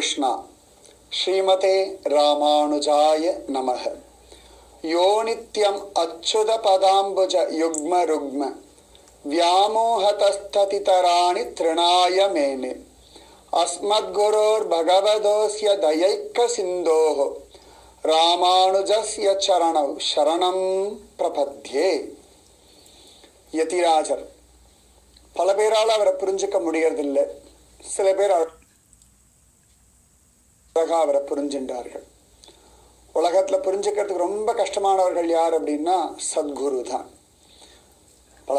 कृष्णा श्रीमते रामानुजाय नमः। यो नित्यम् अच्युत पदाम्बुज युग्म रुग्म व्यामोहतस्ततितराणि तृणाय मेने अस्मद्गुरोर्भगवतोऽस्य दयैक सिन्धोः रामानुजस्य चरणौ शरणं प्रपद्ये। யதிராஜர் பல பேரால் அவரை புரிஞ்சுக்க முடியறதில்லை. சில பேர் அழகா அவரை புரிஞ்சின்றார்கள். உலகத்துல புரிஞ்சுக்கிறதுக்கு ரொம்ப கஷ்டமானவர்கள் யார் அப்படின்னா சத்குரு தான். பல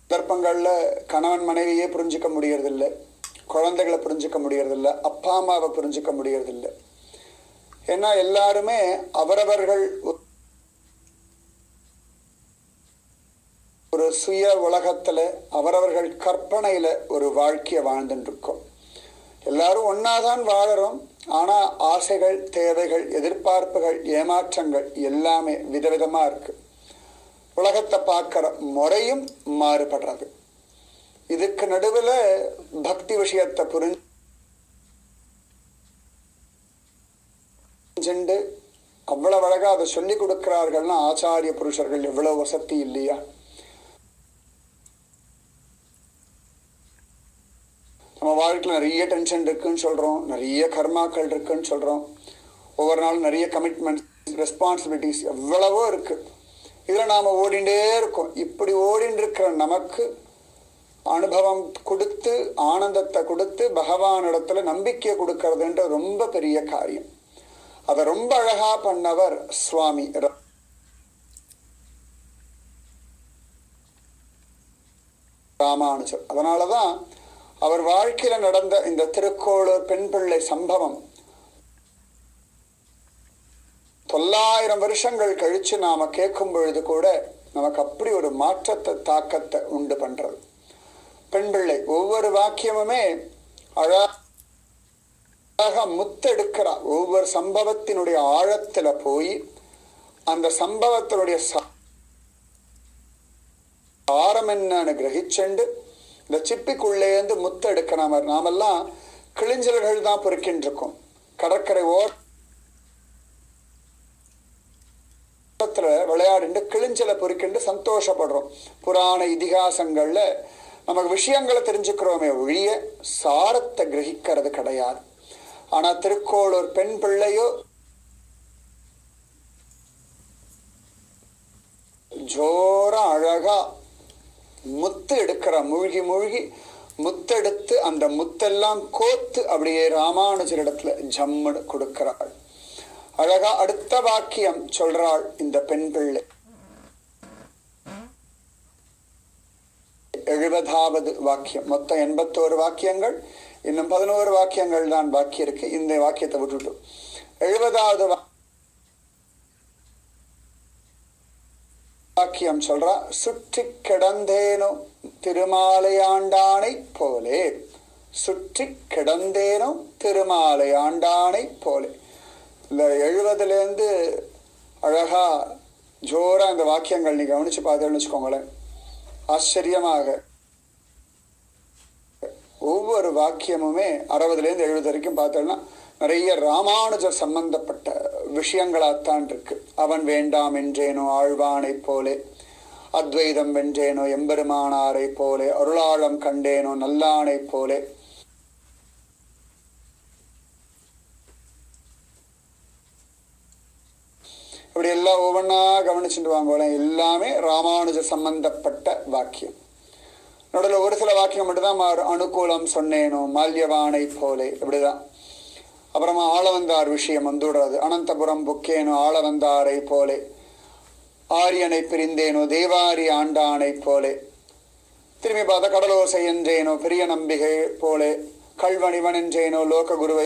சந்தர்ப்பங்கள்ல கணவன் மனைவியே புரிஞ்சுக்க முடியறதில்லை, குழந்தைகளை புரிஞ்சுக்க முடியறதில்லை, அப்பா அம்மாவை புரிஞ்சுக்க முடியறதில்லை. ஏன்னா எல்லாருமே அவரவர்கள் ஒரு சுய உலகத்துல அவரவர்கள் கற்பனையில ஒரு வாழ்க்கையை வாழ்ந்துட்டு இருக்கோம். எல்லாரும் ஒன்னாதான் வாழறோம். ஆனா ஆசைகள், தேவைகள், எதிர்பார்ப்புகள், ஏமாற்றங்கள் எல்லாமே விதவிதமா இருக்கு. உலகத்தை பார்க்கிற முறையும் மாறுபடுறது. இதுக்கு நடுவுல பக்தி விஷயத்தை புரிஞ்சுண்டு அவ்வளவு அழகா அதை சொல்லி கொடுக்கிறார்கள்னா ஆச்சாரிய புருஷர்கள் எவ்வளவு வசதி இல்லையா? நம்ம வாழ்க்கையில் நிறைய டென்ஷன் இருக்குன்னு சொல்கிறோம், நிறைய கர்மாக்கள் இருக்குன்னு சொல்கிறோம், ஒவ்வொரு நாளும் நிறைய கமிட்மெண்ட்ஸ், ரெஸ்பான்சிபிலிட்டிஸ் எவ்வளவோ இருக்குது. இதில் நாம் ஓடிண்டே இருக்கோம். இப்படி ஓடின்னு இருக்கிற நமக்கு அனுபவம் கொடுத்து ஆனந்தத்தை கொடுத்து பகவானிடத்துல நம்பிக்கையை கொடுக்கறதுன்ற ரொம்ப பெரிய காரியம். அதை ரொம்ப அழகா பண்ணவர் சுவாமி ராமானுஜர். அதனாலதான் அவர் வாழ்க்கையில நடந்த இந்த திருக்கோளூர் பெண் பிள்ளை சம்பவம் 900 வருஷங்கள் கழிச்சு நாம கேட்கும் பொழுது கூட நமக்கு அப்படி ஒரு மாற்றத்தை, தாக்கத்தை உண்டு பண்றது. பெண் பிள்ளை ஒவ்வொரு வாக்கியமுமே அழகாக முத்தெடுக்கிறா. ஒவ்வொரு சம்பவத்தினுடைய ஆழத்துல போய் அந்த சம்பவத்தினுடைய சாரம் என்னன்னு கிரகிச்செண்டு இந்த சிப்பிக்குள்ளேந்து முத்த எடுக்கணும். நாமெல்லாம் கிளிஞ்சல்கள் தான் பொறுக்கின்னு இருக்கோம். கடற்கரை ஓரத்துல விளையாடிட்டு கிளிஞ்சலை பொறுக்கிண்டு சந்தோஷப்படுறோம். புராண இதிகாசங்கள்ல நமக்கு விஷயங்களை தெரிஞ்சுக்கிறோமே ஒழிய சாரத்தை கிரகிக்கிறது கிடையாது. ஆனா திருக்கோளூர் பெண் பிள்ளையோ ஜோரா அழகா முத்து எடுக்கிற, மூழ்கி மூழ்கி முத்தெடுத்து அந்த முத்தெல்லாம் கோத்து அப்படியே ராமானுஜரிடத்துல ஜம்முன்னு கொடுக்கிறாள். அழகா அடுத்த வாக்கியம் சொல்றாள் இந்த பெண் பிள்ளை. 70வது வாக்கியம். மொத்தம் 81 வாக்கியங்கள், இன்னும் 11 வாக்கியங்கள் தான் பாக்கி இருக்கு. இந்த வாக்கியத்தை விட்டுட்டு 70வது வாக்கியம் சொல்றா, சுற்றி கிடந்தேனோ திருமாலையாண்டானை போலே. சுற்றி கிடந்தேனோ திருமாலையாண்டானை போலே. இந்த 70லேருந்து அழகா ஜோரா இந்த வாக்கியங்கள் நீ கவனிச்சு பார்த்தேன்னு வச்சுக்கோங்களேன். ஆச்சரியமாக ஒவ்வொரு வாக்கியமுமே 60லேருந்து 70 வரைக்கும் பார்த்தோம்னா நிறைய ராமானுஜர் சம்பந்தப்பட்ட விஷயங்களாத்தான் இருக்கு. அவன் வேண்டாம் என்றேனோ ஆழ்வானை போலே, அத்வைதம் வென்றேனோ எம்பெருமானாரை போலே, அருளாழம் கண்டேனோ நல்லானை போலே. இப்படி எல்லாம் ஒவ்வொன்னா கவனிச்சுட்டு வாங்க. எல்லாமே ராமானுஜர் சம்பந்தப்பட்ட வாக்கியம். நடுவில் ஒரு சில வாக்கியம் மட்டும்தான் மாறும். அனுகூலம் சொன்னேனோ மால்யவானை போலே இப்படிதான். அப்புறமா ஆளவந்தார் விஷயம் வந்துடுறது. அனந்தபுரம் புக்கேனோ ஆளவந்தாரை போலே, ஆரியனை பிரிந்தேனோ தேவாரி ஆண்டானை போலே, திரும்பி பார்த்த கடலோசை என்றேனோ பெரிய நம்பிகை போலே, கல்வனிவன் என்றேனோ லோக குருவை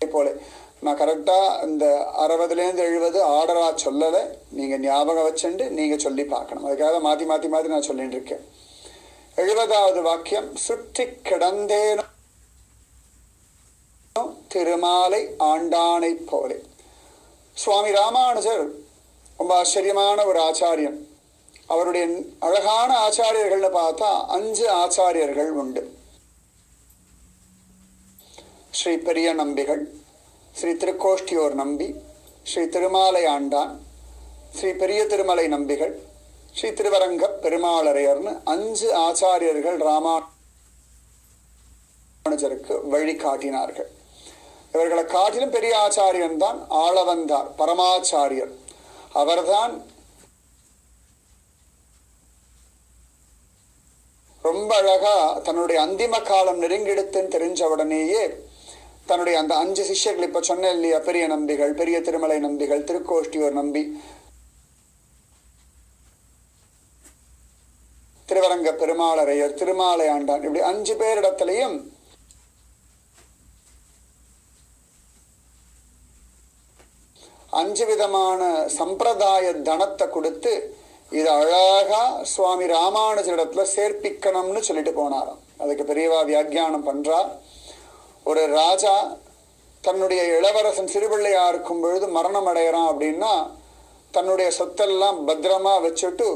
போலே. நான் கரெக்டா இந்த 60லேருந்து 70 ஆர்டரா சொல்லலை, நீங்க ஞாபகம் வச்சுண்டு நீங்க சொல்லி பார்க்கணும். அதுக்காக மாத்தி மாத்தி மாத்தி நான் சொல்லிட்டு இருக்கேன். 70வது வாக்கியம், சுற்றி கிடந்தேனோ திருமாலை ஆண்டானை போலே. சுவாமி ராமானுஜர் ரொம்ப ஆச்சரியமான ஒரு ஆச்சாரியன். அவருடைய அழகான ஆச்சாரியர்கள்னு பார்த்தா 5 ஆச்சாரியர்கள் உண்டு. ஸ்ரீ பெரிய நம்பிகள், ஸ்ரீ திருக்கோஷ்டியோர் நம்பி, ஸ்ரீ திருமாலை ஆண்டான், ஸ்ரீ பெரிய திருமலை நம்பிகள், ஸ்ரீ திருவரங்க பெருமாளரையர்னு 5 ஆச்சாரியர்கள் ராமானுஜருக்கு வழி காட்டினார்கள். இவர்களை காட்டிலும் பெரிய ஆச்சாரியன் தான் ஆளவந்தார் பரமாச்சாரியர். அவர்தான் ரொம்ப அழகா தன்னுடைய அந்திம காலம் நெருங்கிடுத்துன்னு தெரிஞ்ச உடனேயே தன்னுடைய அந்த 5 சிஷ்யர்கள், இப்ப சொன்ன இல்லையா, பெரிய நம்பிகள், பெரிய திருமலை நம்பிகள், திருக்கோஷ்டியோர் நம்பி, திருவரங்க பெருமாளரையர், திருமாலை ஆண்டான், இப்படி 5 பேரிடத்திலையும் அஞ்சு விதமான சம்பிரதாய தனத்தை கொடுத்து இது அழகா சுவாமி ராமானுஜரிடத்துல சேர்ப்பிக்கணும்னு சொல்லிட்டு போனாராம். அதுக்கு பெரியவா வியாக்கியானம் பண்றா. ஒரு ராஜா தன்னுடைய இளவரசன் சிறுபிள்ளையா இருக்கும் பொழுது மரணம் அடைகிறான் அப்படின்னா தன்னுடைய சொத்தெல்லாம் பத்திரமா வச்சுட்டு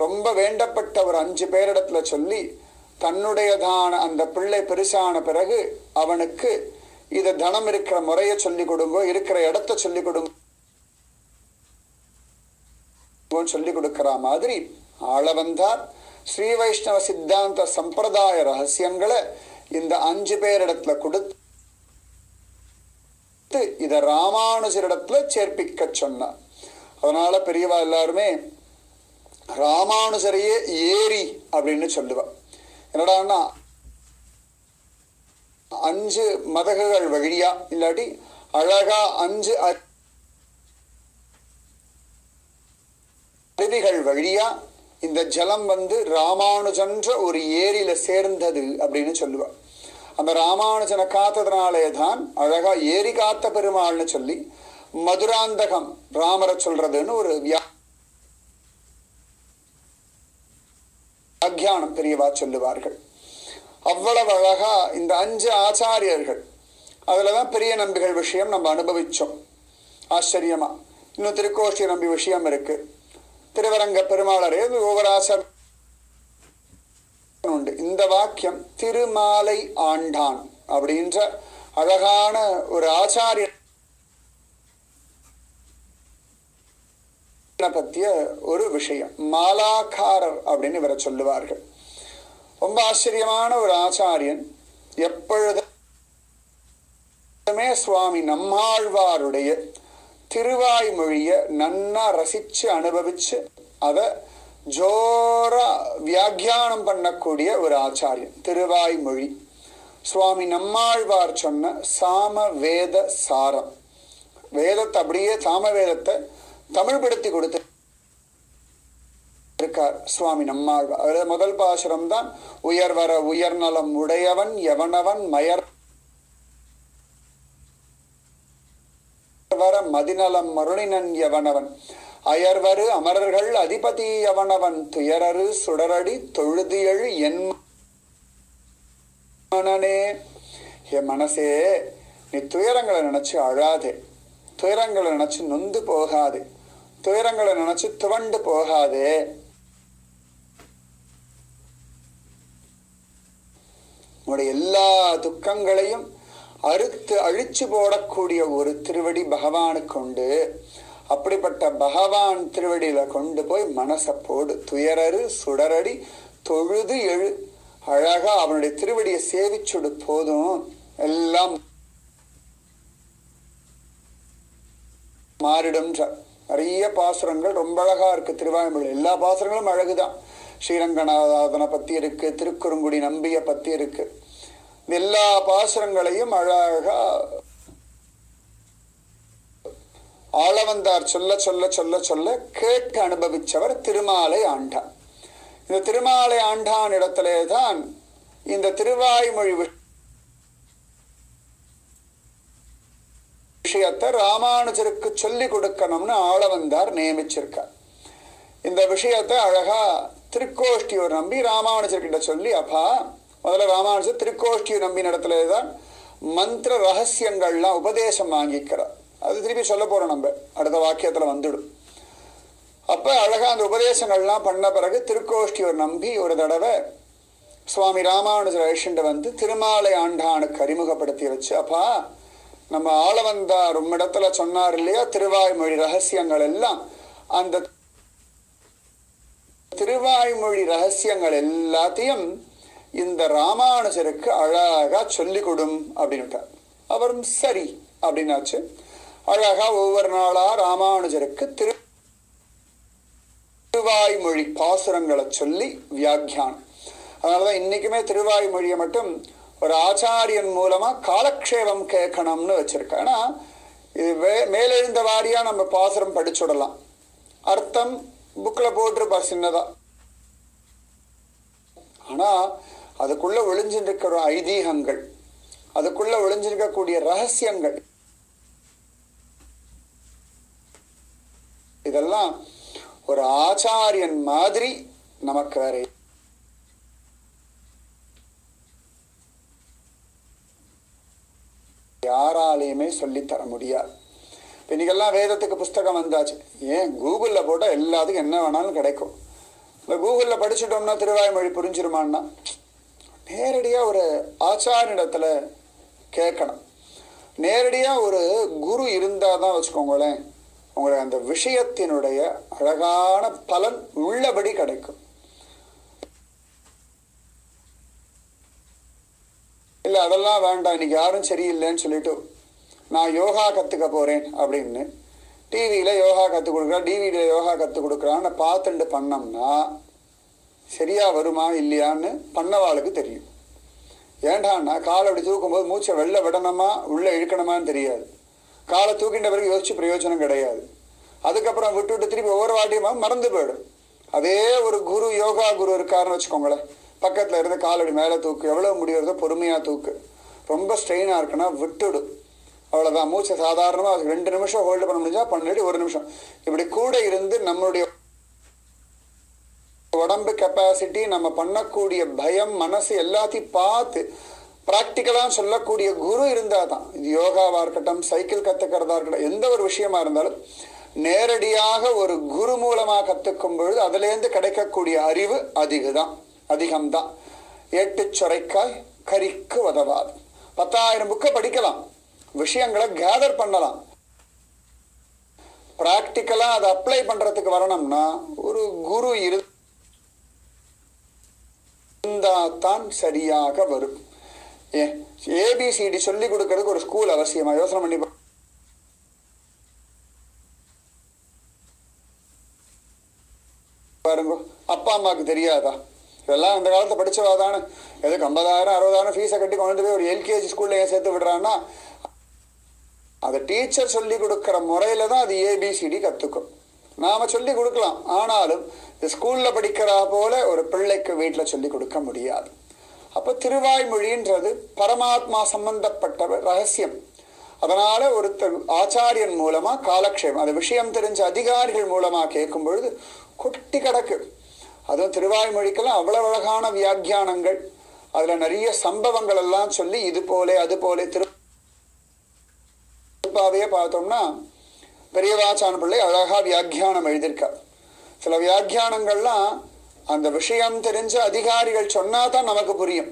ரொம்ப வேண்டப்பட்ட ஒரு 5 பேரிடத்துல சொல்லி தன்னுடையதான அந்த பிள்ளை பெருசான பிறகு அவனுக்கு இத தனம் இருக்கிற முறையை சொல்லி கொடுங்கோ, இருக்கிற இடத்த சொல்லி கொடுங்க சொல்லி கொடுக்கிற மாதிரி ஆளவந்தார் ஸ்ரீ வைஷ்ணவ சித்தாந்த சம்பிரதாய ரகசியங்களை இந்த 5 பேரிடத்துல கொடுத்து இத ராமானுஜரிடத்துல சேர்ப்பிக்க சொன்னார். அதனால பெரியவா எல்லாருமே ராமானுஜரையே ஏரி அப்படின்னு சொல்லுவா. என்னடான்னா 5 மதகுகள் வழியா இல்லாட்டி அழகா 5 அருவிகள் வழியா இந்த ஜலம் ராமானுஜன்ற ஒரு ஏரியில சேர்ந்தது அப்படின்னு சொல்லுவா. அந்த ராமானுஜனை காத்ததுனாலே தான் அழகா ஏரி காத்த பெருமாள்னு சொல்லி மதுராந்தகம் ராமரை சொல்றதுன்னு ஒரு வியாக்கியானம் பெரியவா சொல்லுவார்கள். அவ்வளவு அழகா இந்த 5 ஆச்சாரியர்கள், அதுலதான் பெரிய நம்பிகள் விஷயம் நம்ம அனுபவிச்சோம் ஆச்சரியமா. இன்னும் திருக்கோஷ்டி நம்பி விஷயம் இருக்கு, திருவரங்க பெருமாளரே ஒவ்வொரு ஆச்சாரம் உண்டு. இந்த வாக்கியம் திருமாலை ஆண்டான் அப்படின்ற அழகான ஒரு ஆச்சாரிய பத்திய ஒரு விஷயம். மாலாக்காரர் அப்படின்னு இவரை சொல்லுவார்கள். ரொம்ப ஆச்சரியமான ஒரு ஆச்சாரியன். எப்பொழுதுமே சுவாமி நம்மாழ்வாருடைய திருவாய்மொழிய நன்னா ரசிச்சு அனுபவிச்சு அத ஜோரா வியாக்கியானம் பண்ணக்கூடிய ஒரு ஆச்சாரியன். திருவாய்மொழி சுவாமி நம்மாழ்வார் சொன்ன சாம வேத சாரம். வேதத்தை அப்படியே சாம வேதத்தை தமிழ்படுத்தி கொடுத்து இருக்கார் சுவாமி நம்மாழ்வார். அதுல முதல் பாசுரம் தான் உயர்வர உயர்நலம் உடையவன் எவனவன் மயர் வர மதிநலம் மருணினன் எவனவன் அயர்வரு அமரர்கள் அதிபதி எவனவன் துயரரு சுடரடி தொழுதியழு என் மனனே. என் மனசே, நீ துயரங்களை நினைச்சு அழாதே, துயரங்களை நினைச்சு நொந்து போகாதே, துயரங்களை நினைச்சு துவண்டு போகாதே. உன்னுடைய எல்லா துக்கங்களையும் அறுத்து அழிச்சு போடக்கூடிய ஒரு திருவடி பகவானுக்கு உண்டு. அப்படிப்பட்ட பகவான் திருவடியில கொண்டு போய் மனசை போடு. துயரரு சுடரடி தொழுது எழு. அழகா அவனுடைய திருவடியை சேவிச்சுடு, போதும் எல்லாம் மாறிடும்ன்ற. நிறைய பாசுரங்கள் ரொம்ப அழகா இருக்கு திருவாய்மொழி. எல்லா பாசுரங்களும் அழகுதான். ஸ்ரீரங்கநாதனை பத்தி இருக்கு, திருக்குறுங்குடி நம்பிய பத்தி இருக்கு. எல்லா பாசுரங்களையும் அழகா ஆளவந்தார் சொல்ல சொல்ல சொல்ல சொல்ல கேட்டு அனுபவிச்சவர் திருமாலை ஆண்டான். இந்த திருமாலை ஆண்டான் இடத்திலே தான் இந்த திருவாய்மொழி விஷயத்தை ராமானுஜருக்கு சொல்லி கொடுக்கணும்னு ஆளவந்தார் நியமிச்சிருக்கார். இந்த விஷயத்தை அழகா திருக்கோஷ்டியூர் நம்பி ராமானுஜர்கிட்ட சொல்லி, அப்பா முதல்ல ராமானுஜர் திருக்கோஷ்டியூர் நம்பி இடத்துலதான் மந்திர ரகசியங்கள்லாம் உபதேசம் வாங்கிக்கிறார். அது திருப்பி சொல்ல போறோம் நம்ம, அடுத்த வாக்கியத்துல வந்துடும். அப்போ அழகாக அந்த உபதேசங்கள்லாம் பண்ண பிறகு திருக்கோஷ்டியூர் நம்பி ஒரு தடவை சுவாமி ராமானுஜர் அழிச்சுண்டு வந்து திருமாலை ஆண்டானுக்கு அறிமுகப்படுத்தி வச்சு, அப்பா நம்ம ஆளவந்தார் உம்மிடத்துல சொன்னார் இல்லையா திருவாய்மொழி ரகசியங்கள் எல்லாம், அந்த திருவாய்மொழி ரகசியங்கள் எல்லாத்தையும் இந்த ராமானுஜருக்கு அழகா சொல்லி கொடும் அப்படின்னுட்டார். அவரும் சரி அப்படின்னாச்சு. அழகா ஒவ்வொரு நாளா ராமானுஜருக்கு திருவாய்மொழி பாசுரங்களை சொல்லி வியாக்கியானம். அதனாலதான் இன்னைக்குமே திருவாய்மொழியை மட்டும் ஒரு ஆச்சாரியன் மூலமா காலக்ஷேபம் கேட்கணும்னு வச்சிருக்க. ஆனா இது மேலெழுந்த வாரியா நம்ம பாசுரம் படிச்சுடலாம், அர்த்தம் புக்ல போட்டிருப்பா சின்னதா. ஆனா அதுக்குள்ள ஒளிஞ்சிருக்கிற ஐதீகங்கள், அதுக்குள்ள ஒளிஞ்சிருக்கக்கூடிய ரகசியங்கள், இதெல்லாம் ஒரு ஆச்சாரியன் மாதிரி நமக்கு வேற யாராலையுமே சொல்லித்தர முடியாது. இன்னைக்கெல்லாம் வேதத்துக்கு புஸ்தகம் வந்தாச்சு. ஏன் கூகுளில் போட்டால் எல்லாத்துக்கும் என்ன வேணாலும் கிடைக்கும். இந்த கூகுளில் படிச்சுட்டோம்னா திருவாய்மொழி புரிஞ்சிருமான்னா, நேரடியாக ஒரு ஆச்சாரிடத்தில் கேட்கணும். நேரடியாக ஒரு குரு இருந்தால் தான் வச்சுக்கோங்களேன், உங்களுக்கு அந்த விஷயத்தினுடைய அழகான பலன் உள்ளபடி கிடைக்கும். இல்லை அதெல்லாம் வேண்டாம், இன்னைக்கு யாரும் சரியில்லைன்னு சொல்லிட்டு நான் யோகா கற்றுக்க போகிறேன் அப்படின்னு டிவியில் யோகா கற்றுக் கொடுக்குறா, டிவியில் யோகா கற்றுக் கொடுக்குறான்னு பார்த்துட்டு பண்ணோம்னா சரியாக வருமா இல்லையான்னு பண்ணவாளுக்கு தெரியும். ஏண்டான்னா காலை அப்படி தூக்கும்போது மூச்சை வெளில விடணுமா உள்ளே இழுக்கணுமான்னு தெரியாது. காலை தூக்கின்ற பிறகு யோசிச்சு பிரயோஜனம் கிடையாது. அதுக்கப்புறம் விட்டு திருப்பி ஒவ்வொரு வாட்டியுமா மறந்து போயிடும். அதே ஒரு குரு, யோகா குரு இருக்காருன்னு வச்சுக்கோங்களேன், பக்கத்தில் இருந்து காலடி மேலே தூக்கு, எவ்வளோ முடியறதோ பொறுமையாக தூக்கு, ரொம்ப ஸ்ட்ரெயினாக இருக்குன்னா விட்டுடு, அவ்வளோதான். மூச்சை சாதாரணமாக அதுக்கு 2 நிமிஷம் ஹோல்டு பண்ண முடிஞ்சா பண்ணிட்டு 1 நிமிஷம் இப்படி கூட இருந்து நம்மளுடைய உடம்பு கெப்பாசிட்டி, நம்ம பண்ணக்கூடிய பயம், மனசு எல்லாத்தையும் பார்த்து ப்ராக்டிக்கலாக சொல்லக்கூடிய குரு இருந்தால் தான். இது யோகாவாக இருக்கட்டும், சைக்கிள் கற்றுக்கிறதா இருக்கட்டும், எந்த ஒரு விஷயமா இருந்தாலும் நேரடியாக ஒரு குரு மூலமாக கற்றுக்கும் பொழுது அதுலேருந்து கிடைக்கக்கூடிய அறிவு அதிகம்தான். 8 சுரைக்காய் கறிக்கு உதவாது. 10,000 புக்கை படிக்கலாம், விஷயங்களை கேதர் பண்ணலாம். பிராக்டிக்கலா அதை அப்ளை பண்றதுக்கு வரணும்னா ஒரு குரு இருந்தால்தான் சரியாக வரும். ஏபிசிடி சொல்லி கொடுக்கறதுக்கு ஒரு ஸ்கூல் அவசியமா? யோசனை பண்ணி பாருங்க. அப்பா அம்மாவுக்கு தெரியாதா? இதெல்லாம் அந்த காலத்தை படிச்சவாதானே. எதுக்கு 50,000 60,000 ஃபீஸை கட்டி கொண்டு போய் ஒரு எல்கேஜி ஸ்கூல்ல ஏன் சேர்த்து விடுறான்னா, அதை டீச்சர் சொல்லி கொடுக்குற முறையில தான் அது ஏபிசிடி கற்றுக்கும். நாம சொல்லி கொடுக்கலாம், ஆனாலும் இந்த ஸ்கூல்ல படிக்கிறா போல ஒரு பிள்ளைக்கு வீட்டில் சொல்லி கொடுக்க முடியாது. அப்போ திருவாய்மொழின்றது பரமாத்மா சம்பந்தப்பட்ட ரகசியம். அதனால ஒரு ஆச்சாரியன் மூலமா காலக்ஷேபம், அந்த விஷயம் தெரிஞ்ச அதிகாரிகள் மூலமா கேட்கும் பொழுது கொட்டி கிடக்கு. அதுவும் திருவாய்மொழிக்கெல்லாம் அவ்வளவு அழகான வியாக்கியானங்கள், அதுல நிறைய சம்பவங்கள் எல்லாம் சொல்லி இது போல அது போல. திருப்பாவையே பார்த்தோம்னா பெரியவாச்சான பிள்ளை அழகா வியாக்கியானம் எழுதியிருக்கார். சில வியாக்கியானங்கள்லாம் அந்த விஷயம் தெரிஞ்ச அதிகாரிகள் சொன்னாதான் நமக்கு புரியும்.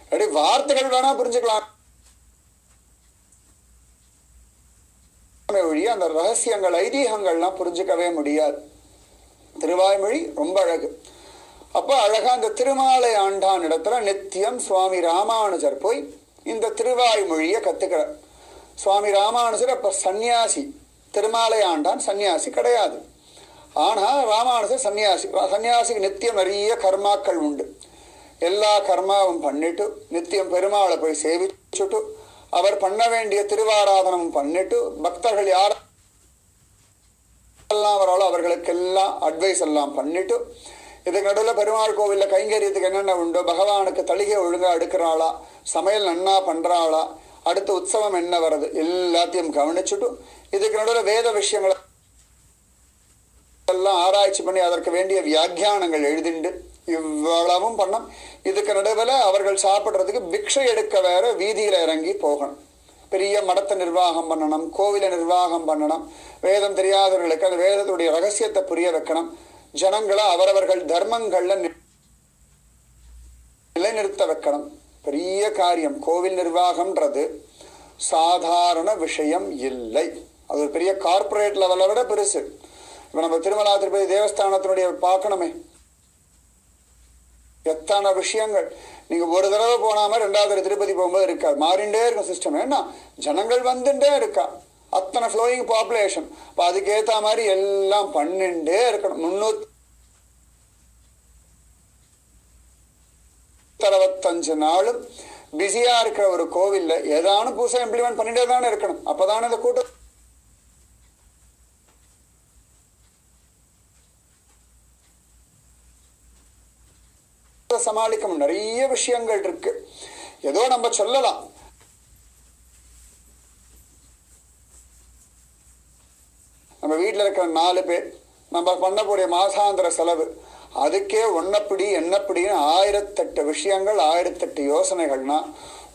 அப்படி வார்த்தைகள் வேணா புரிஞ்சுக்கலாம், அந்த ரகசியங்கள் ஐதீகங்கள்லாம் புரிஞ்சுக்கவே முடியாது. திருவாய்மொழி ரொம்ப அழகு. அப்ப அழகா இந்த திருமாலை ஆண்டான் இடத்துல நித்தியம் சுவாமி ராமானுஜர் போய் இந்த திருவாய்மொழியை கத்துக்கிறார். சுவாமி ராமானுஜர் அப்ப சன்னியாசி, திருமாலை ஆண்டான் சன்னியாசி கிடையாது. ஆனா ராமானுஜர் சன்னியாசி. சன்னியாசிக்கு நித்தியம் நிறைய கர்மாக்கள் உண்டு. எல்லா கர்மாவும் பண்ணிட்டு நித்தியம் பெருமாளை போய் சேவிச்சுட்டு அவர் பண்ண வேண்டிய திருவாராதனமும் பண்ணிட்டு பக்தர்கள் யாரெல்லாம் வராளோ அவர்களுக்கெல்லாம் அட்வைஸ் எல்லாம் பண்ணிட்டு, இதுக்கு நடுவில் பெருமாள் கோவிலில் கைங்கரியத்துக்கு என்னென்ன உண்டோ, பகவானுக்கு தளிகை ஒழுங்கா எடுக்கிறாளா, சமையல் நன்னா பண்றாளா, அடுத்த உற்சவம் என்ன வருது எல்லாத்தையும் கவனிச்சுட்டு, இதுக்கு நடுவில் வேத விஷயங்களை எல்லாம் ஆராய்ச்சி பண்ணி அதற்கு வேண்டிய வியாக்கியானங்கள் எழுதிண்டு இவ்வளவும் பண்ணோம். இதுக்கு நடுவில் அவர்கள் சாப்பிட்றதுக்கு பிக்ஷை எடுக்க வேற வீதியில இறங்கி போகணும். பெரிய மடத்தை நிர்வாகம் பண்ணணும், கோவிலை நிர்வாகம் பண்ணணும், வேதம் தெரியாதவர்களுக்கு அது வேதத்துடைய ரகசியத்தை புரிய வைக்கணும், ஜனங்களை அவரவர்கள் தர்மங்கள்ல நிலைநிறுத்த வைக்கணும். பெரிய காரியம். கோவில் நிர்வாகம்ன்றது சாதாரண விஷயம் இல்லை. அது ஒரு பெரிய கார்பரேட் லெவலை விட பெருசு. இப்ப நம்ம திருமலா திருப்பதி தேவஸ்தானத்தினுடைய பார்க்கணுமே, எத்தனை விஷயங்கள். நீங்க ஒரு தடவை போனாம ரெண்டாவது தடவை திருப்பதி போகும்போது இருக்காது, மாறிண்டே இருக்கும் சிஸ்டம். ஏன்னா ஜனங்கள் வந்துட்டே இருக்கா, அத்தனை ஃப்ளோயிங் பாப்புலேஷன். அப்ப அதுக்கேற்ற மாதிரி எல்லாம் பண்ணிண்டே இருக்கணும். 365 நாளும் பிஸியா இருக்கிற ஒரு கோவில்ல ஏதானு புதுசா இம்ப்ளிமெண்ட் பண்ணிட்டே தானே இருக்கணும். அப்பதானே இந்த கூட்டம் சமாளிக்கணும். நிறைய விஷயங்கள் இருக்கு. ஏதோ நம்ம சொல்லலாம், நம்ம வீட்டில் இருக்கிற 4 பேர் நம்ம பண்ணக்கூடிய மாசாந்திர செலவு, அதுக்கே ஒன்னப்படி என்னப்படின்னு 1008 விஷயங்கள், 1008 யோசனைகள்னா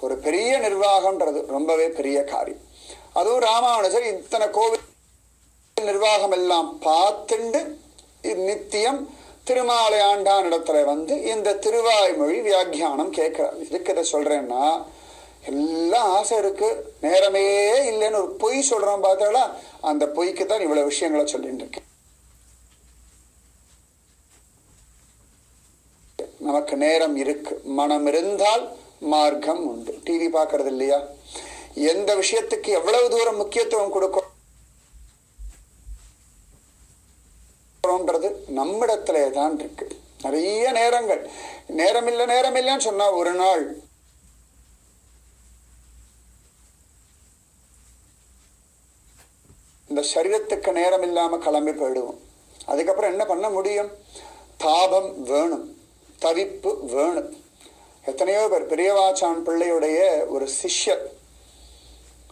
ஒரு பெரிய நிர்வாகம்ன்றது ரொம்பவே பெரிய காரியம். அதுவும் ராமானுஜர் இத்தனை கோவில் நிர்வாகம் எல்லாம் பார்த்துண்டு நித்தியம் திருமாலை ஆண்டான் இடத்துல வந்து இந்த திருவாய்மொழி வியாக்கியானம் கேட்கிறார். இதுக்கு இதை சொல்றேன்னா, எல்லாம் ஆசை இருக்கு, நேரமே இல்லைன்னு ஒரு பொய் சொல்றோம் பார்த்தாலா, அந்த பொய்க்கு தான் இவ்வளவு விஷயங்களை சொல்லிட்டு இருக்கேன். நமக்கு நேரம் இருக்கு, மனம் இருந்தால் மார்க்கம் உண்டு. டிவி பார்க்கறது இல்லையா? எந்த விஷயத்துக்கு எவ்வளவு தூரம் முக்கியத்துவம் கொடுக்கும் நம்மிடத்திலே தான் இருக்கு. நிறைய நேரங்கள் நேரம் இல்லைன்னு சொன்னா ஒரு நாள் இந்த சரீரத்துக்கு நேரம் இல்லாம கிளம்பி போயிடுவோம். அதுக்கப்புறம் என்ன பண்ண முடியும்? தாபம் வேணும், தவிப்பு வேணும். எத்தனையோ பேர், பெரியவாச்சான் பிள்ளையுடைய ஒரு சிஷ்யர்,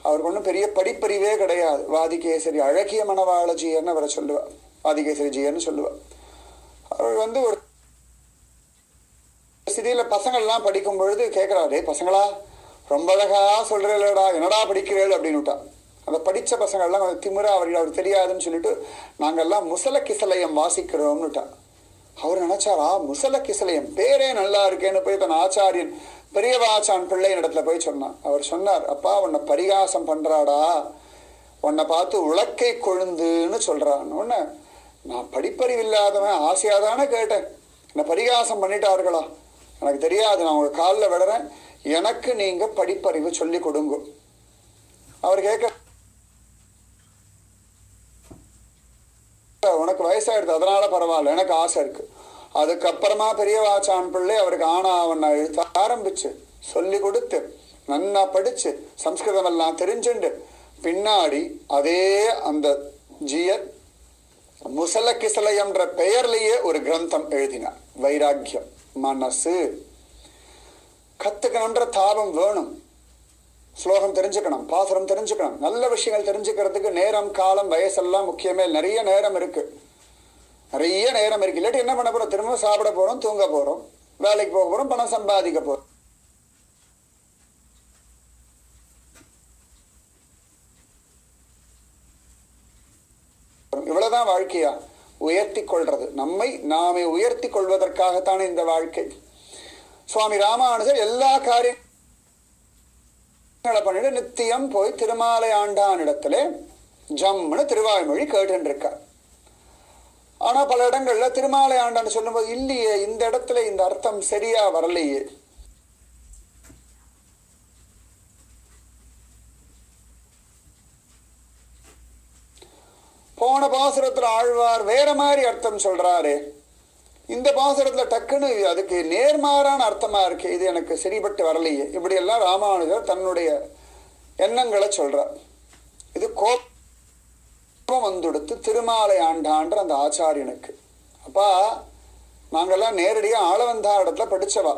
அவருக்கு ஒன்றும் பெரிய படிப்பறிவே கிடையாது. வாதிகேசரி அழகிய மணவாளஜியர்னு அவரை சொல்லுவார், வாதிகேசரிஜியர்னு சொல்லுவார். அவர் வந்து ஒரு சிதியில பசங்கள்லாம் படிக்கும் பொழுது கேட்கிறாரு, பசங்களா ரொம்ப அழகா சொல்றேடா, என்னடா படிக்கிறேள் அப்படின்னு விட்டா. அந்த படிச்ச பசங்கள்லாம் கொஞ்சம் திமிரா அவருக்கு தெரியாதுன்னு சொல்லிட்டு நாங்கெல்லாம் முசல கிசலயம் வாசிக்கிறோம்னுட்டா. அவர் நினைச்சாரா, முசல கிசலயம் பேரே நல்லா இருக்கேன்னு போய் தன் ஆச்சாரியன் பெரியவாச்சான் பிள்ளையின் இடத்துல போய் சொன்னான். அவர் சொன்னார், அப்பா உன்னை பரிகாசம் பண்றாடா, உன்னை பார்த்து உலக்கை கொழுந்துன்னு சொல்றான்னு. உன்ன நான் படிப்பறிவு இல்லாதவன் ஆசையாதானே கேட்டேன், என்னை பரிகாசம் பண்ணிட்டார்களா? எனக்கு தெரியாது, நான் உங்க காலில் விடுறேன், எனக்கு நீங்க படிப்பறிவு சொல்லி கொடுங்க. அவர் கேட்க, உனக்கு வயசாயிடுது அதனால பரவாயில்ல, எனக்கு ஆசை இருக்கு. அதுக்கப்புறமா பெரியவாச்சான் பிள்ளை அவருக்கு ஆனாவண்ணா எழுத்த ஆரம்பிச்சு சொல்லி கொடுத்து நன்னா படிச்சு சம்ஸ்கிருதம் எல்லாம் தெரிஞ்சுண்டு பின்னாடி அதே அந்த ஜியர் முசல கிசலயம்ன்ற பெயர்லேயே ஒரு கிரந்தம் எழுதினார். வைராக்கியம், மனசு கத்துக்கணும்ன்ற தாபம் வேணும். ஸ்லோகம் தெரிஞ்சுக்கணும், பாசுரம் தெரிஞ்சுக்கணும், நல்ல விஷயங்கள் தெரிஞ்சுக்கிறதுக்கு நேரம் காலம் வயசெல்லாம் முக்கியமே. நிறைய நேரம் இருக்கு, நிறைய நேரம் இருக்கு. இல்லாட்டி என்ன பண்ண போறோம்? திரும்ப சாப்பிட போறோம், தூங்க போறோம், வேலைக்கு போக போறோம், பணம் சம்பாதிக்க போறோம். இவ்வளவுதான் வாழ்க்கையா? உயர்த்தி கொள்றது, நம்மை நாமே உயர்த்தி கொள்வதற்காகத்தானே இந்த வாழ்க்கை. சுவாமி ராமானுஜர் எல்லா காரியங்களும் பண்ணிட்டு நித்தியம் போய் திருமாலை ஆண்டான் இடத்துல ஜம்முன்னு திருவாய்மொழி கேட்டு இருக்கார். ஆனா பல இடங்கள்ல திருமாலை ஆண்டான்னு சொல்லும்போது, இல்லையே இந்த இடத்துல இந்த அர்த்தம் சரியா வரலையே, போன பாசுரத்துல ஆழ்வார் வேற மாதிரி அர்த்தம் சொல்றாரு, இந்த பாசுரத்துல டக்குன்னு அதுக்கு நேர்மாறான அர்த்தமா இருக்கு, இது எனக்கு சரிபட்டு வரலையே. இப்படி எல்லாம் ராமானுஜர் தன்னுடைய எண்ணங்களை சொல்றார். இது கோபம் வந்துடுத்து திருமாலை ஆண்டான்ற அந்த ஆச்சாரியனுக்கு. அப்பா நாங்கெல்லாம் நேரடியா ஆளவந்தார் இடத்துல படிச்சவா,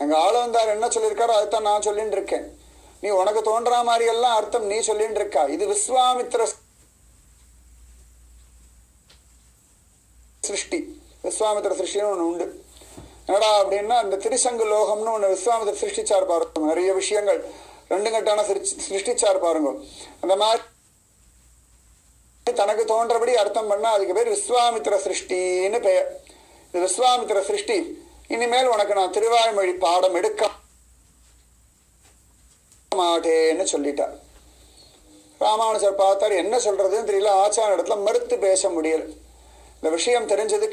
எங்க ஆளவந்தார் என்ன சொல்லியிருக்காரோ அதுதான் நான் சொல்லிட்டு இருக்கேன். நீ உனக்கு தோன்றா மாதிரி எல்லாம் அர்த்தம் நீ சொல்லிட்டு இருக்கா. இது விஸ்வாமித்திர சிருஷ்டி, விஸ்வாமித்திர சிருஷ்டின்னு ஒண்ணு உண்டு. என்னடா அப்படின்னா, இந்த திரிசங்கு லோகம்னு ஒண்ணு விஸ்வாமித்திர சிருஷ்டிச்சார் பாருங்க. நிறைய விஷயங்கள் ரெண்டு கட்டான சிருஷ்டிச்சார் பாருங்க. அந்த மாதிரி தனக்கு தோன்றபடி அர்த்தம் பண்ணா அதுக்கு பேர் விஸ்வாமித்திர சிருஷ்டின்னு பெயர். இது விஸ்வாமித்திர சிருஷ்டி. இனிமேல் உனக்கு நான் திருவாய்மொழி பாடம் எடுக்க மாட்டேன்னு சொல்லிட்டார். ராமானுஜர் பார்த்தார், என்ன சொல்றதுன்னு தெரியல. ஆச்சார இடத்துல மறுத்து பேச முடியல. இந்த விஷயம் தெரிஞ்சது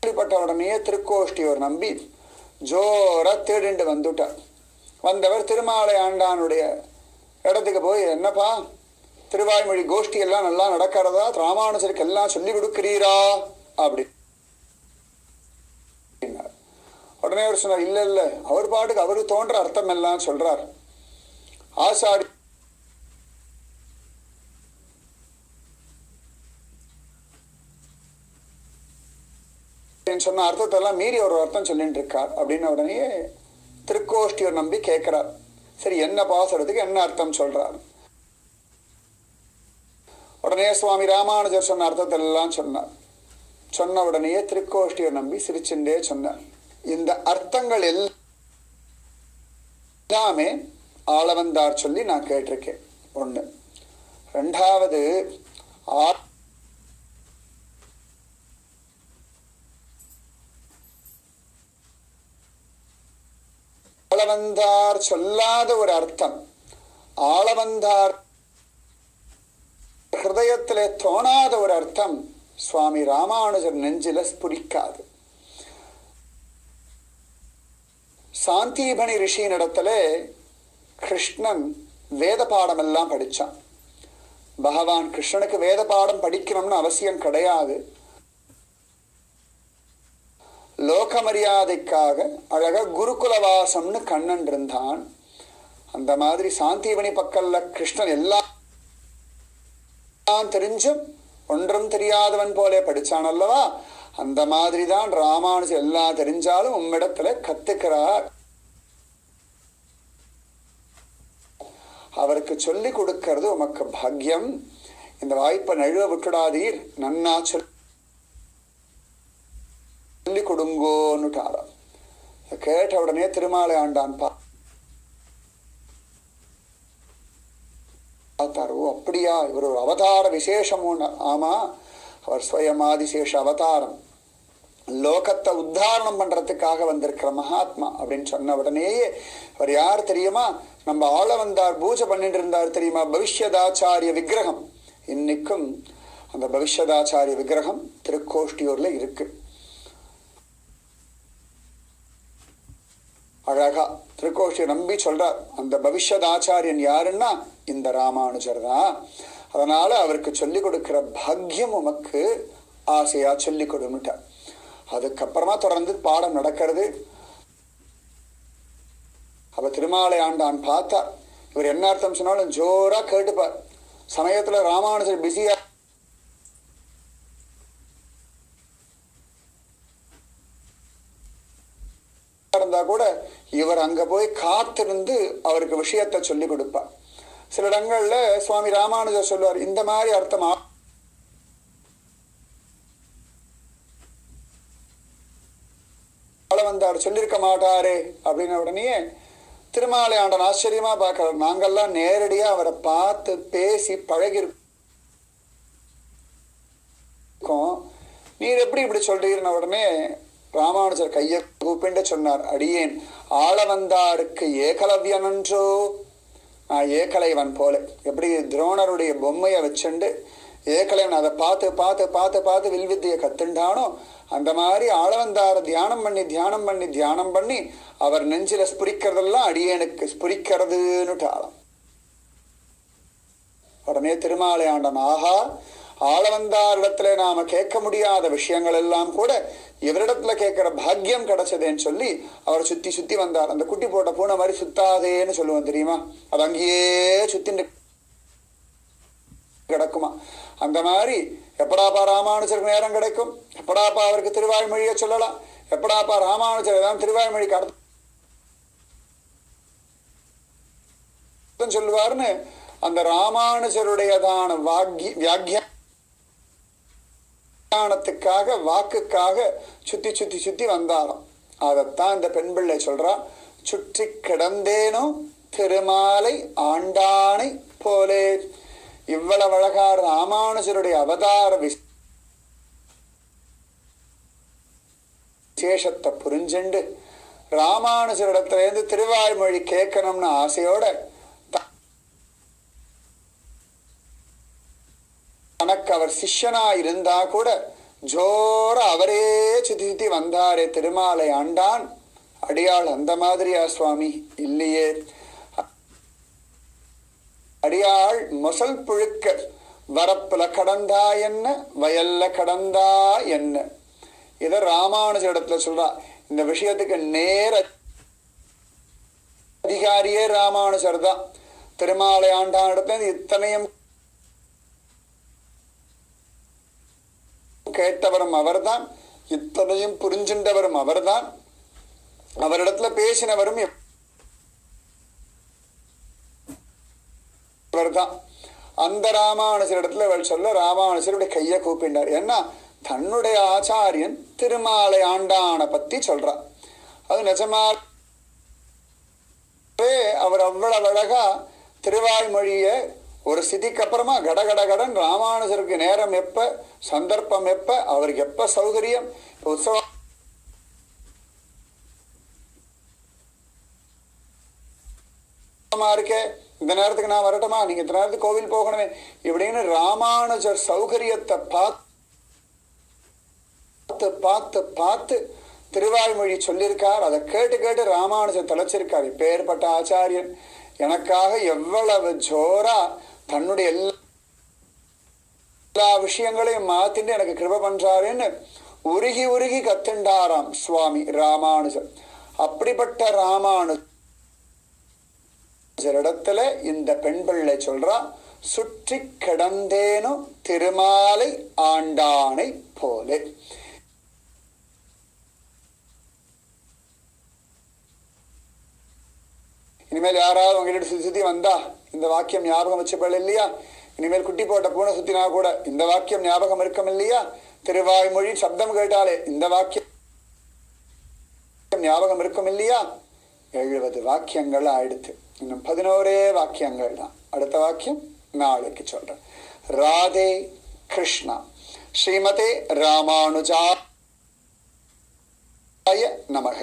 கேள்விப்பட்ட உடனே திருக்கோஷ்டியோர் நம்பி ஜோரா தேடிண்டு வந்துட்டார். வந்தவர் திருமாலை ஆண்டானுடைய இடத்துக்கு போய், என்னப்பா திருவாய்மொழி கோஷ்டி எல்லாம் நல்லா நடக்கிறதா, ராமானுஜருக்கு எல்லாம் சொல்லி கொடுக்கிறீரா அப்படி. உடனே அவர் சொன்னார், இல்ல இல்ல, அவர் பாட்டுக்கு அவருக்கு தோன்ற அர்த்தம் எல்லாம் சொல்றார். ஆசாரி சொன்ன அர்த்தத்தை எல்லாம் மீறி ஒரு அர்த்தம் சொல்லிட்டு இருக்கார் அப்படின்னு உடனே திருக்கோஷ்டியோர் நம்பி கேட்கிறார், சரி என்ன பாசுரத்துக்கு என்ன அர்த்தம் சொல்றார். உடனே சுவாமி ராமானுஜர் சொன்ன அர்த்தத்தை எல்லாம் சொன்னார். சொன்ன உடனே திருக்கோஷ்டியோர் நம்பி சிரிச்சுட்டே சொன்னார், இந்த அர்த்தங்கள் எல்லாமே ஆளவந்தார் சொல்லி நான் கேட்டிருக்கேன். ஒண்ணு. ரெண்டாவது, ஆளவந்தார் சொல்லாத ஒரு அர்த்தம், ஆளவந்தார் ஹிருதயத்திலே தோணாத ஒரு அர்த்தம் சுவாமி ராமானுஜர் நெஞ்சில ஸ்புரிக்காது. சாந்தீபனி ரிஷியின் இடத்துல கிருஷ்ணன் வேத பாடம் எல்லாம் படிச்சான். பகவான் கிருஷ்ணனுக்கு வேத பாடம் படிக்கணும்னு அவசியம் கிடையாது. லோக மரியாதைக்காக அழகா குருகுலவாசம்னு கண்ணன் இருந்தான். அந்த மாதிரி சாந்தீபனி பக்கல்ல கிருஷ்ணன் எல்லாம் தெரிஞ்சும் ஒன்றும் தெரியாதவன் போலே படிச்சான் அல்லவா. அந்த மாதிரிதான் ராமானுஜர் எல்லாம் தெரிஞ்சாலும் உம்மிடத்துல கத்துக்கிறார். அவருக்கு சொல்லி கொடுக்கிறது உமக்கு பாக்கியம். இந்த வாய்ப்பை நழுவ விட்டுடாதீர், நன்னா சொல்லி கொடுங்கோன்னுட்டாராம். கேட்ட உடனே திருமாலை ஆண்டான் பார்த்தார். ஓ அப்படியா, இவர் ஒரு அவதார விசேஷமும். ஆமா, அவர் ஸ்வயமாதிசேஷ அவதாரம், லோகத்தை உத்தாரணம் பண்றதுக்காக வந்திருக்கிற மகாத்மா அப்படின்னு சொன்ன உடனேயே அவர் யார் தெரியுமா? நம்ம ஆளவந்தார் பூஜை பண்ணிட்டு இருந்தார் தெரியுமா, பவிஷ்யதாச்சாரிய விக்கிரகம். இன்னைக்கும் அந்த பவிஷ்யதாச்சாரிய விக்கிரகம் திருக்கோஷ்டியூர்ல இருக்கு. அழகா திருக்கோஷ்டியை நம்பி சொல்றார், அந்த பவிஷ்யதாச்சாரியன் யாருன்னா இந்த ராமானுஜர் தான். அதனால அவருக்கு சொல்லிக் கொடுக்கிற பாக்கியம் உமக்கு ஆசையா சொல்லிக் கொடுமிட்டார். அதுக்கப்புறமா தொடர்ந்து பாடம் நடக்கிறது. அவ திருமாலை ஆண்டான் பார்த்தா இவர் என்ன அர்த்தம் சொன்னாலும் ஜோரா கேட்டுப்பார். சமயத்துல ராமானுஜர் பிஸியா இருந்தா கூட இவர் அங்க போய் காத்திருந்து அவருக்கு விஷயத்தை சொல்லி கொடுப்பார். சில இடங்கள்ல சுவாமி ராமானுஜர் சொல்லுவார், இந்த மாதிரி அர்த்தம் ஆளவந்தார் சொல்லியிருக்க மாட்டாரே அப்படின்னு உடனே திருமாலை ஆண்டன் ஆச்சரியமா பார்க்கிறார். நாங்கெல்லாம் நேரடியா அவரை பார்த்து பேசி பழகிருக்கோம், நீர் எப்படி இப்படி சொல்றீர்னு உடனே ராமானுஜர் கையை கூப்பிண்டு சொன்னார், அடியேன் ஆளவந்தாருக்கு ஏகலவ்யனன்றோ, நான் ஏகலைவன் போல. எப்படி துரோணருடைய பொம்மையை வச்சுண்டு ஏகலைவன் அதை பார்த்து பார்த்து பார்த்து பார்த்து வில்வித்தையை கத்துண்டானோ, அந்த மாதிரி ஆளவந்தார தியானம் பண்ணி தியானம் பண்ணி தியானம் பண்ணி அவர் நெஞ்சில ஸ்புரிக்கிறதெல்லாம் அடியேனுக்கு ஸ்புரிக்கிறதுன்னுட்டாளாம். உடனே திருமாலை ஆண்டன், ஆஹா, ஆளவந்தாரிடத்துல நாம கேட்க முடியாத விஷயங்கள் எல்லாம் கூட இவரிடத்துல கேட்கிற பாக்கியம் கிடைச்சதேன்னு சொல்லி அவர் சுத்தி சுத்தி வந்தார். அந்த குட்டி போட்ட பூனை மாதிரி சுத்தாதேன்னு சொல்லுவோம் தெரியுமா, அது அங்கேயே சுத்தி கிடக்குமா. அந்த மாதிரி எப்படாப்பா ராமானுஜருக்கு நேரம் கிடைக்கும், எப்படாப்பா அவருக்கு திருவாய்மொழியை சொல்லலாம், எப்படாப்பா ராமானுஜர் ஏதாவது திருவாய்மொழிக்கு அர்த்தம் சொல்லுவார்னு அந்த ராமானுஜருடையதான வியாக்கியானத்துக்காக வாக்குக்காக சுத்தி சுத்தி சுத்தி வந்தாராம். அதைத்தான் இந்த பெண் பிள்ளை சொல்றா. சுற்றி கிடந்தேனோ திருமாலை ஆண்டானை போலே. இவ்வளவு அழகா ராமானுஜருடைய அவதார விசேஷத்தை புரிஞ்சுண்டு ராமானுஜரிடத்துல இருந்து திருவாய்மொழி கேட்கணும்னு ஆசையோட தனக்கு அவர் சிஷ்யனா இருந்தா கூட ஜோர அவரே சுத்தி சுத்தி வந்தாரே திருமாலை ஆண்டான். அடியாள் அந்த மாதிரியா சுவாமி? இல்லையே. அடியாள் மொசல் புழுக்க வரப்புல கடந்தா என்ன, வயல்ல கடந்தா என்ன. இத ராமானுஜ இடத்துல சொல்றா. இந்த விஷயத்துக்கு நேர அதிகாரியே ராமானுஜர் தான். திருமாலை ஆண்டான் இடத்துல இத்தனையும் கேட்டவரும் அவர்தான், இத்தனையும் புரிஞ்சின்றவரும் அவர்தான், அவரிடத்துல பேசினவரும் அவர்தான். அந்த ராமானுஜர் இடத்துல அவள் சொல்ல ராமானுஜருடைய கையை கூப்பிட்டார். ஏன்னா தன்னுடைய ஆச்சாரியன் திருமாலை ஆண்டான பத்தி சொல்றார். அது நிஜமாவே அவர் அவ்வளவு அழகா திருவாய்மொழிய ஒரு ஸ்திதிக்கு அப்புறமா கடகடகடன் ராமானுஜருக்கு நேரம் எப்ப, சந்தர்ப்பம் எப்ப, அவருக்கு எப்ப சௌகரியம், உற்சவமா இருக்கே, இந்த நேரத்துக்கு நான் வரட்டுமா, நீங்க இந்த நேரத்துக்கு கோவில் போகணுமே இப்படின்னு ராமானுஜர் சௌகரியத்தை பார்த்து பார்த்து பார்த்து திருவாய்மொழி சொல்லியிருக்கார். அதை கேட்டு கேட்டு ராமானுஜர் தலைச்சிருக்கார். இப்பேற்பட்ட ஆச்சாரியன் எனக்காக எவ்வளவு ஜோரா தன்னுடைய எல்லா விஷயங்களையும் மாத்திட்டு எனக்கு கிருப பண்றாருன்னு உருகி உருகி கத்துண்டாராம் சுவாமி ராமானுஜர். அப்படிப்பட்ட ராமானுஜரிடத்துல இந்த பெண் பிள்ளை சொல்றா, சுற்றி கிடந்தேனும் திருமாலை ஆண்டானை போலே. இனிமேல் யாராவது உங்ககிட்ட சுத்தி சுத்தி வந்தா இந்த வாக்கியம் ஞாபகம் வச்சுப்பள் இல்லையா? இனிமேல் குட்டி போட்ட பூனை சுத்தினா கூட இந்த வாக்கியம் ஞாபகம் இருக்கும் இல்லையா? திருவாய்மொழி சப்தம் கேட்டாலே இந்த வாக்கியம் ஞாபகம் இருக்கும் இல்லையா? 70 வாக்கியங்கள் ஆயிடுத்து. இன்னும் 11 வாக்கியங்கள் தான். அடுத்த வாக்கியம் நாளைக்கு சொல்றேன். ராதே கிருஷ்ணா. ஸ்ரீமதே ராமானுஜாய நமக.